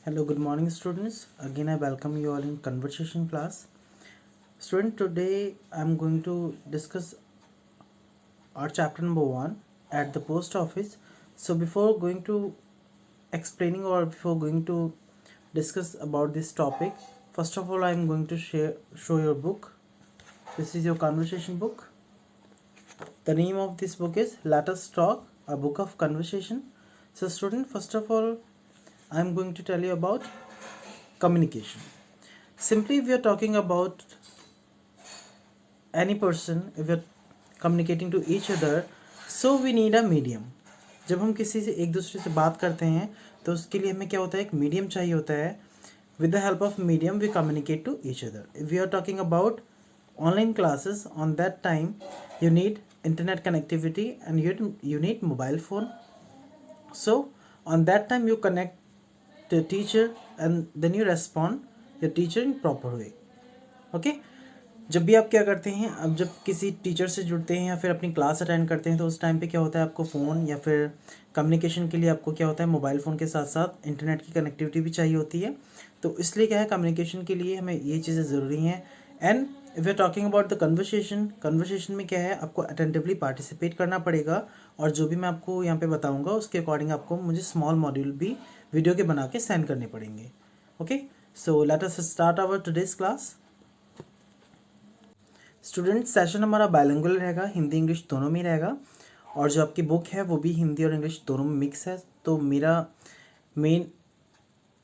Hello, good morning, students. Again, I welcome you all in conversation class. Student, today I'm going to discuss our chapter number 1 at the post office. So, before going to explaining or before going to discuss about this topic, first of all, I'm going to show your book. This is your conversation book. The name of this book is Let Us Talk, a book of conversation. So, student, first of all, I'm going to tell you about communication. Simply, if we are talking about any person, if you're communicating to each other, so we need a medium. जब हम किसी से एक दूसरे से बात करते हैं तो उसके लिए हमें क्या होता है, एक मीडियम चाहिए होता है. With the help of medium we communicate to each other. If we are talking about online classes, on that time you need internet connectivity and you need mobile phone. So on that time you connect the teacher and then you respond your teacher in proper way. Okay. जब भी आप क्या करते हैं, अब जब किसी teacher से जुड़ते हैं या फिर अपनी क्लास अटेंड करते हैं तो उस टाइम पे क्या होता है, आपको फ़ोन या फिर कम्युनिकेशन के लिए आपको क्या होता है, मोबाइल फ़ोन के साथ साथ इंटरनेट की कनेक्टिविटी भी चाहिए होती है. तो इसलिए क्या है, कम्युनिकेशन के लिए हमें ये चीज़ें ज़रूरी हैं. And if you are talking about the conversation में क्या है, आपको अटेंटिवली पार्टिसिपेट करना पड़ेगा और जो भी मैं आपको यहाँ पे बताऊँगा उसके अकॉर्डिंग आपको मुझे स्मॉल मॉड्यूल भी वीडियो के बना के सेंड करने पड़ेंगे. Okay, so let us start our today's class. Student, session हमारा बायलिंगुअल रहेगा, हिंदी इंग्लिश दोनों में रहेगा और जो आपकी बुक है वो भी हिंदी और इंग्लिश दोनों में मिक्स है. तो मेरा मेन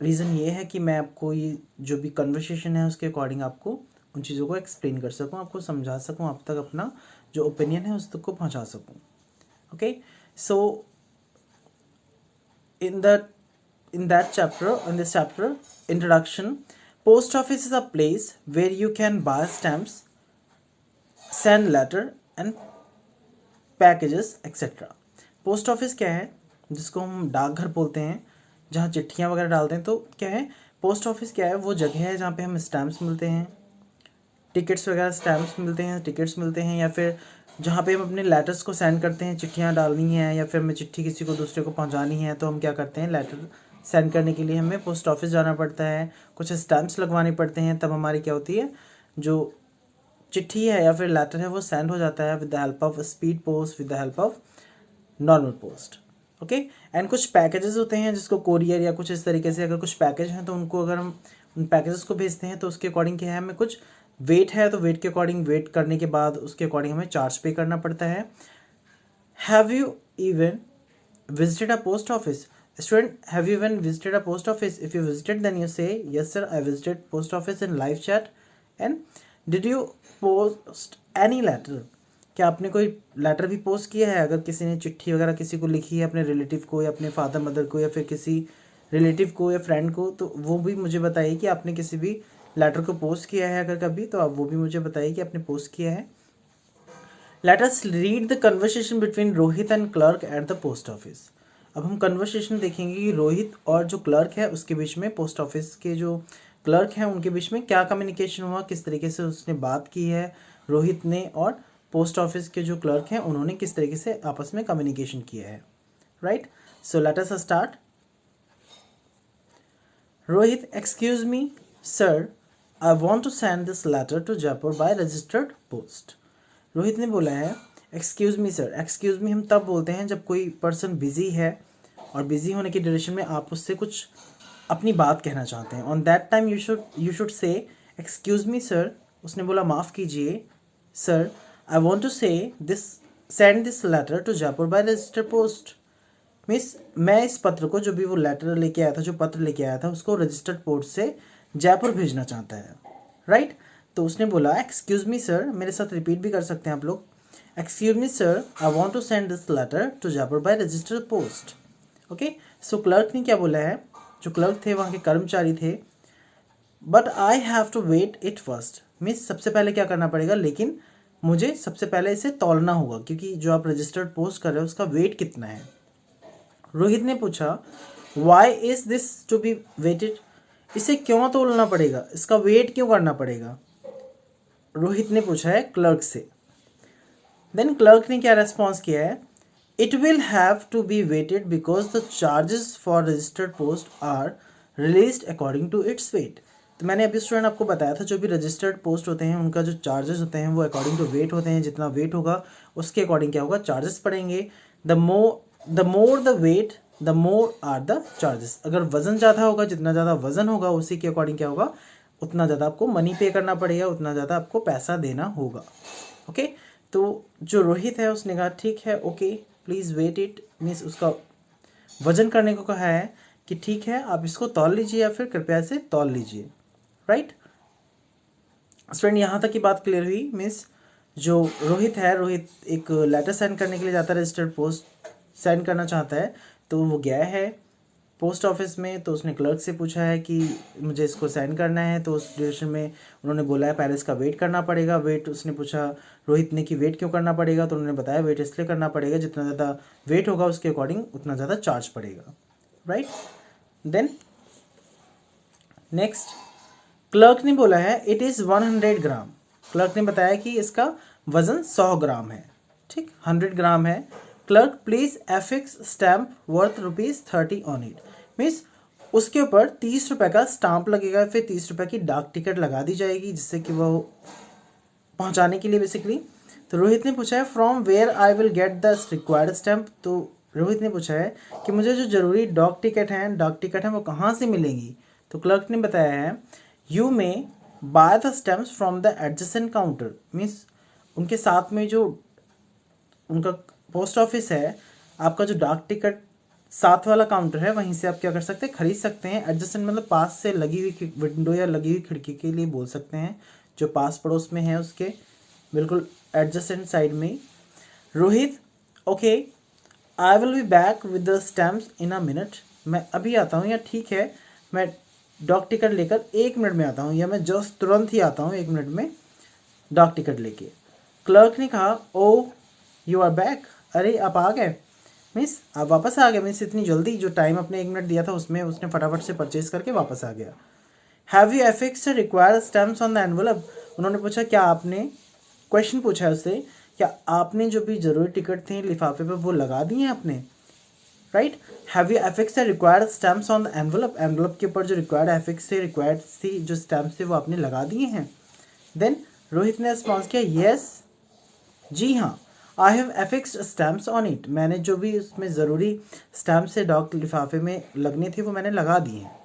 रीज़न ये है कि मैं आपको ये जो भी कन्वर्सेशन है उसके अकॉर्डिंग आपको उन चीज़ों को एक्सप्लेन कर सकूं, आपको समझा सकूं, आप तक अपना जो ओपिनियन है उस तक को पहुंचा सकूं. Okay, so in this chapter introduction, post office is a place where you can buy stamps, send letter and packages etc. Post office क्या है, जिसको हम डाकघर बोलते हैं, जहाँ चिट्ठियाँ वगैरह डालते हैं. तो क्या है, पोस्ट ऑफिस क्या है, वो जगह है जहाँ पे हम स्टैम्प्स मिलते हैं, टिकट्स वगैरह स्टैम्प्स मिलते हैं, टिकट्स मिलते हैं, या फिर जहाँ पे हम अपने लेटर्स को सेंड करते हैं, चिट्ठियाँ डालनी है या फिर हमें चिट्ठी किसी को दूसरे को पहुँचानी है तो हम क्या करते हैं, लेटर सेंड करने के लिए हमें पोस्ट ऑफिस जाना पड़ता है, कुछ स्टैम्प्स लगवाने पड़ते हैं, तब हमारी क्या होती है, जो चिट्ठी है या फिर लेटर है वो सेंड हो जाता है with the help of speed post, with the help of normal post. Okay, and कुछ पैकेजेस होते हैं जिसको कोरियर या कुछ इस तरीके से, अगर कुछ पैकेज हैं तो उनको अगर हम उन पैकेजेस को भेजते हैं तो उसके अकॉर्डिंग क्या है, हमें कुछ वेट है तो वेट के अकॉर्डिंग वेट करने के बाद उसके अकॉर्डिंग हमें चार्ज पे करना पड़ता है. Have you even visited a post office? Student, have you even visited a post office? If you visited, then you say, yes sir, I visited post office in live chat. And did you post any letter? क्या आपने कोई letter भी post किया है? अगर किसी ने चिट्ठी वगैरह किसी को लिखी है, अपने रिलेटिव को या अपने फादर मदर को या फिर किसी रिलेटिव को या फ्रेंड को, तो वो भी मुझे बताइए कि आपने किसी भी लेटर को पोस्ट किया है. अगर कभी, तो आप वो भी मुझे बताइए कि आपने पोस्ट किया है. Let us read the conversation between Rohit and clerk at the post office. अब हम कन्वर्सेशन देखेंगे कि रोहित और जो क्लर्क है उसके बीच में, पोस्ट ऑफिस के जो क्लर्क हैं उनके बीच में क्या कम्युनिकेशन हुआ, किस तरीके से उसने बात की है रोहित ने, और पोस्ट ऑफिस के जो क्लर्क हैं उन्होंने किस तरीके से आपस में कम्युनिकेशन किया है. Right, so let us start. Rohit, excuse me sir, I want to send this letter to Jaipur by registered post. Rohit ने बोला है, excuse me sir. Excuse me हम तब बोलते हैं जब कोई पर्सन बिजी है और बिजी होने की ड्यूरेशन में आप उससे कुछ अपनी बात कहना चाहते हैं. On that time you should say excuse me sir. उसने बोला माफ़ कीजिए sir, I want to say this send this letter to Jaipur by registered post. Means मैं इस पत्र को, जो भी वो लेटर लेके आया था, जो पत्र लेके आया था, उसको रजिस्टर्ड पोस्ट से जयपुर भेजना चाहता है. राइट, तो उसने बोला एक्सक्यूज़ मी सर, मेरे साथ रिपीट भी कर सकते हैं आप लोग. Excuse me sir, I want to send this letter to Jaipur by registered post. Okay, so clerk ने क्या बोला है, जो क्लर्क थे वहाँ के कर्मचारी थे, but I have to weigh it first. Means सबसे पहले क्या करना पड़ेगा, लेकिन मुझे सबसे पहले इसे तौलना होगा, क्योंकि जो आप रजिस्टर्ड पोस्ट कर रहे हो उसका वेट कितना है. रोहित ने पूछा why is this to be weighted. इसे क्यों तोलना पड़ेगा, इसका वेट क्यों करना पड़ेगा, रोहित ने पूछा है क्लर्क से. देन क्लर्क ने क्या रेस्पॉन्स किया है, it will have to be weighted because the charges for registered post are released according to its weight. तो मैंने अभी स्टूडेंट आपको बताया था जो भी रजिस्टर्ड पोस्ट होते हैं उनका जो चार्जेस होते हैं वो अकॉर्डिंग टू वेट होते हैं, जितना वेट होगा उसके अकॉर्डिंग क्या होगा, चार्जेस पड़ेंगे। The more the weight the more are the charges. अगर वजन ज़्यादा होगा, जितना ज़्यादा वजन होगा उसी के अकॉर्डिंग क्या होगा, उतना ज़्यादा आपको मनी पे करना पड़ेगा, उतना ज़्यादा आपको पैसा देना होगा। ओके, तो जो रोहित है उसने कहा ठीक है, okay please weight it, means उसका वजन करने को कहा है कि ठीक है आप इसको तौल लीजिए या फिर कृपया से तौल लीजिए। राइट स्टूडेंट, यहाँ तक की बात क्लियर हुई। मीन्स जो रोहित है, रोहित एक लेटर सेंड करने के लिए जाता है, रजिस्टर्ड पोस्ट सेंड करना चाहता है, तो वो गया है पोस्ट ऑफिस में। तो उसने क्लर्क से पूछा है कि मुझे इसको सेंड करना है, तो उस ड्यूरेशन में उन्होंने बोला है पहले इसका वेट करना पड़ेगा। वेट उसने पूछा रोहित ने कि वेट क्यों करना पड़ेगा, तो उन्होंने बताया वेट इसलिए करना पड़ेगा जितना ज़्यादा वेट होगा उसके अकॉर्डिंग उतना ज़्यादा चार्ज पड़ेगा। राइट, देन नेक्स्ट क्लर्क ने बोला है इट इज़ 100 ग्राम। क्लर्क ने बताया कि इसका वजन 100 ग्राम है। ठीक, 100 ग्राम है। Clerk please affix stamp worth ₹30 on it. Means उसके ऊपर 30 रुपये का स्टाम्प लगेगा, फिर 30 रुपये की डाक टिकट लगा दी जाएगी जिससे कि वो पहुंचाने के लिए बेसिकली। तो रोहित ने पूछा है from where I will get the required stamp. तो रोहित ने पूछा है कि मुझे जो जरूरी डाक टिकट हैं वो कहाँ से मिलेंगी। तो क्लर्क ने बताया है you may by the stamps from the adjacent counter. Means उनके साथ में जो उनका पोस्ट ऑफिस है, आपका जो डाक टिकट साथ वाला काउंटर है वहीं से आप क्या कर सकते हैं, खरीद सकते हैं। एडजेसेंट मतलब पास से लगी हुई विंडो या लगी हुई खिड़की के लिए बोल सकते हैं, जो पास पड़ोस में है उसके बिल्कुल एडजेसेंट साइड में। Rohit okay I will be back with the stamps in a minute. मैं अभी आता हूँ, या ठीक है मैं डाक टिकट लेकर 1 मिनट में आता हूँ, या मैं जस्ट तुरंत ही आता हूँ 1 मिनट में डाक टिकट लेके। क्लर्क ने कहा ओ यू आर बैक, अरे आप आ गए, मीन्स आप वापस आ गए। मीन्स इतनी जल्दी, जो टाइम आपने 1 मिनट दिया था उसमें उसने फटाफट से परचेज करके वापस आ गया। Have you affixed required stamps on the envelope. उन्होंने पूछा क्या आपने, क्वेश्चन पूछा है उससे, क्या आपने जो भी जरूरी टिकट थे लिफाफे पे वो लगा दिए हैं आपने। Right, have you affixed required stamps on the envelope. Envelope के ऊपर जो रिक्वायर्ड एफिक्स थे, रिक्वायर्ड थी जो स्टैम्प्स थे वो आपने लगा दिए हैं। देन रोहित ने रिस्पॉन्स किया यस, जी हाँ, I have affixed stamps on it. मैंने जो भी उसमें ज़रूरी स्टैम्प से डाक लिफाफे में लगने थे वो मैंने लगा दिए हैं।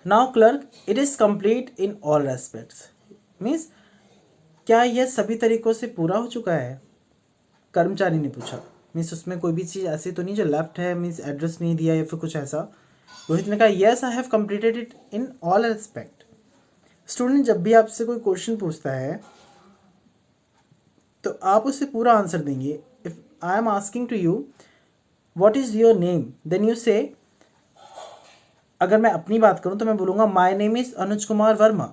Now clerk it is complete in all respects. Means क्या यह सभी तरीकों से पूरा हो चुका है, कर्मचारी ने पूछा। मीन्स उसमें कोई भी चीज़ ऐसी तो नहीं जो लेफ्ट है, मीन्स एड्रेस नहीं दिया या फिर कुछ ऐसा। रोहित ने कहा yes I have completed it in all respect. Student जब भी आपसे कोई क्वेश्चन पूछता है तो आप उससे पूरा आंसर देंगे। If I am asking to you what is your name, then you say, अगर मैं अपनी बात करूं तो मैं बोलूँगा my name is Anuj Kumar Verma.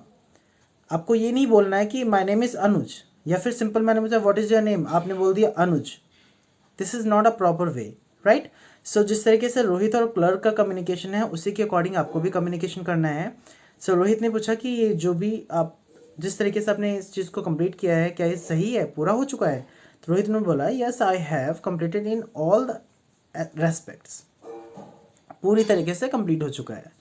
आपको ये नहीं बोलना है कि माय नेम इज़ अनुज, या फिर सिंपल मैंने पूछा व्हाट इज़ योर नेम, आपने बोल दिया Anuj. This is not a proper way. Right, so जिस तरीके से रोहित और क्लर्क का कम्युनिकेशन है उसी के अकॉर्डिंग आपको भी कम्युनिकेशन करना है। सो रोहित ने पूछा कि ये जो भी आप जिस तरीके से आपने इस चीज़ को कंप्लीट किया है क्या ये सही है, पूरा हो चुका है। तो रोहित ने बोला yes I have completed in all the respects, पूरी तरीके से कंप्लीट हो चुका है।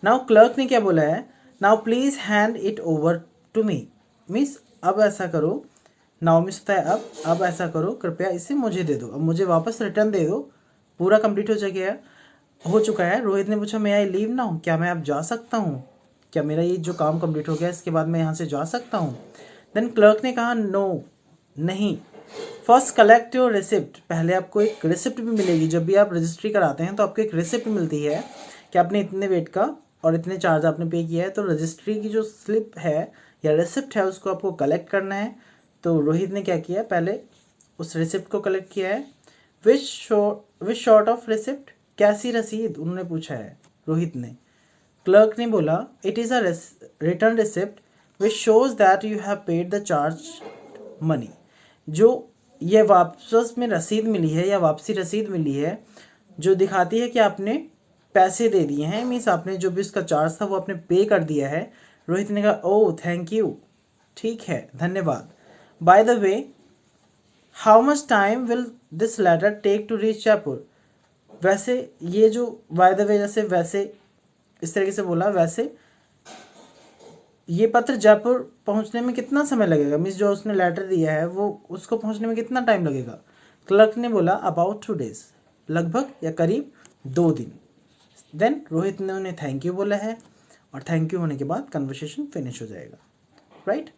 नाउ क्लर्क ने क्या बोला है, now please hand it over to me. Means अब ऐसा करो, नाउ मीन्स होता है अब ऐसा करो, कृपया इसे मुझे दे दो, अब मुझे वापस रिटर्न दे दो, पूरा कंप्लीट हो चुका है। रोहित ने पूछा मे आई लीव नाउ, क्या मैं अब जा सकता हूँ, क्या मेरा ये जो काम कंप्लीट हो गया इसके बाद मैं यहाँ से जा सकता हूँ। देन क्लर्क ने कहा नो, नहीं, फर्स्ट कलेक्ट योर रिसिप्ट। पहले आपको एक रिसिप्ट भी मिलेगी, जब भी आप रजिस्ट्री कराते हैं तो आपको एक रिसिप्ट मिलती है कि आपने इतने वेट का और इतने चार्ज आपने पे किया है। तो रजिस्ट्री की जो स्लिप है या रिसिप्ट है उसको आपको कलेक्ट करना है। तो रोहित ने क्या किया, पहले उस रिसिप्ट को कलेक्ट किया है। विच शॉर्ट ऑफ रिसिप्ट, कैसी रसीद, उन्होंने पूछा है रोहित ने। क्लर्क ने बोला it is a return receipt which shows that you have paid the charge money. जो ये वापस में रसीद मिली है या वापसी रसीद मिली है जो दिखाती है कि आपने पैसे दे दिए हैं, मीन्स आपने जो भी उसका चार्ज था वो आपने पे कर दिया है। रोहित ने कहा ओह थैंक यू, ठीक है धन्यवाद। By the way how much time will this letter take to reach Jaipur. वैसे ये जो बाय द वे जैसे वैसे इस तरीके से बोला, वैसे ये पत्र जयपुर पहुंचने में कितना समय लगेगा, मीन्स जो उसने लेटर दिया है वो उसको पहुंचने में कितना टाइम लगेगा। क्लर्क ने बोला अबाउट 2 days, लगभग या करीब 2 दिन। देन रोहित ने उन्हें थैंक यू बोला है और थैंक यू होने के बाद कन्वर्सेशन फिनिश हो जाएगा, राइट।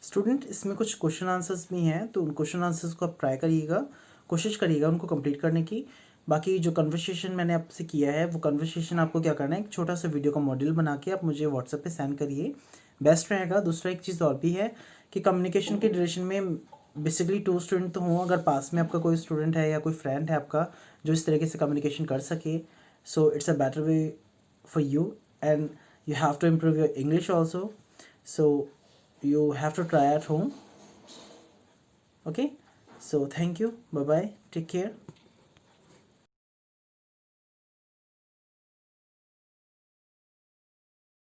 स्टूडेंट इसमें कुछ क्वेश्चन आंसर्स भी हैं, तो उन क्वेश्चन आंसर्स को आप ट्राई करिएगा, कोशिश करिएगा उनको कंप्लीट करने की। बाकी जो कन्वर्सेशन मैंने आपसे किया है वो कन्वर्सेशन आपको क्या करना है, एक छोटा सा वीडियो का मॉड्यूल बना के आप मुझे व्हाट्सएप पे सेंड करिए, बेस्ट रहेगा। दूसरा एक चीज़ और भी है कि कम्युनिकेशन के ड्यूरेशन में बेसिकली 2 स्टूडेंट तो हों, अगर पास में आपका कोई स्टूडेंट है या कोई फ्रेंड है आपका जो इस तरीके से कम्युनिकेशन कर सके, so it's a better way for you and you have to improve your English also, so you have to try at home. Okay, so thank you, bye bye, take care.